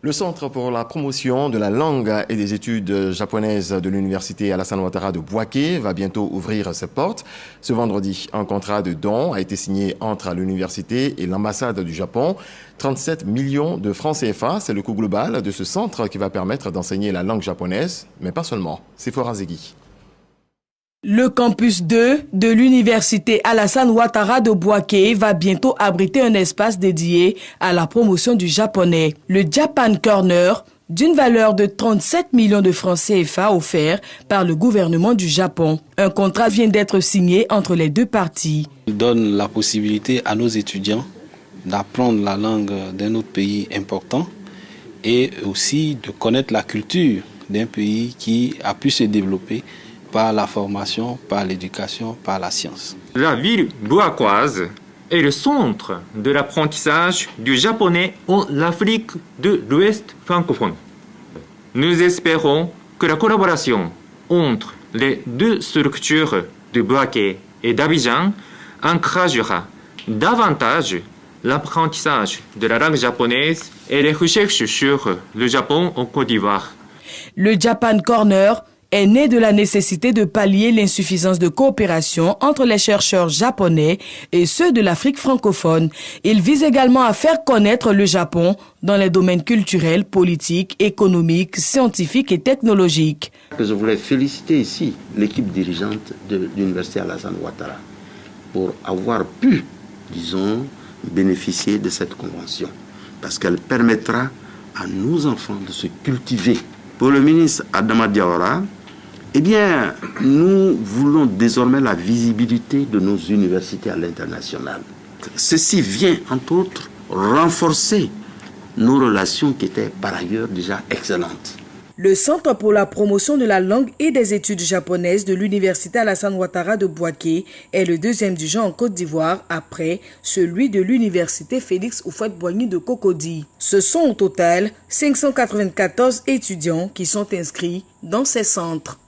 Le Centre pour la promotion de la langue et des études japonaises de l'Université Alassane Ouattara de Bouaké va bientôt ouvrir ses portes. Ce vendredi, un contrat de don a été signé entre l'université et l'ambassade du Japon. 37 millions de francs CFA, c'est le coût global de ce centre qui va permettre d'enseigner la langue japonaise, mais pas seulement. C'est Sephora Zegui. Le campus 2 de l'université Alassane Ouattara de Bouaké va bientôt abriter un espace dédié à la promotion du japonais. Le Japan Corner, d'une valeur de 37 millions de francs CFA offert par le gouvernement du Japon. Un contrat vient d'être signé entre les deux parties. Il donne la possibilité à nos étudiants d'apprendre la langue d'un autre pays important et aussi de connaître la culture d'un pays qui a pu se développer par la formation, par l'éducation, par la science. La ville bouakoise est le centre de l'apprentissage du japonais en Afrique de l'Ouest francophone. Nous espérons que la collaboration entre les deux structures de Bouaké et d'Abidjan encouragera davantage l'apprentissage de la langue japonaise et les recherches sur le Japon en Côte d'Ivoire. Le Japan Corner est né de la nécessité de pallier l'insuffisance de coopération entre les chercheurs japonais et ceux de l'Afrique francophone. Il vise également à faire connaître le Japon dans les domaines culturels, politiques, économiques, scientifiques et technologiques. Je voulais féliciter ici l'équipe dirigeante de l'Université Alassane Ouattara pour avoir pu, disons, bénéficier de cette convention, parce qu'elle permettra à nos enfants de se cultiver. Pour le ministre Adama Diawara, eh bien, nous voulons désormais la visibilité de nos universités à l'international. Ceci vient, entre autres, renforcer nos relations qui étaient par ailleurs déjà excellentes. Le Centre pour la promotion de la langue et des études japonaises de l'Université Alassane Ouattara de Bouaké est le deuxième du genre en Côte d'Ivoire après celui de l'Université Félix Houphouët-Boigny de Cocody. Ce sont au total 594 étudiants qui sont inscrits dans ces centres.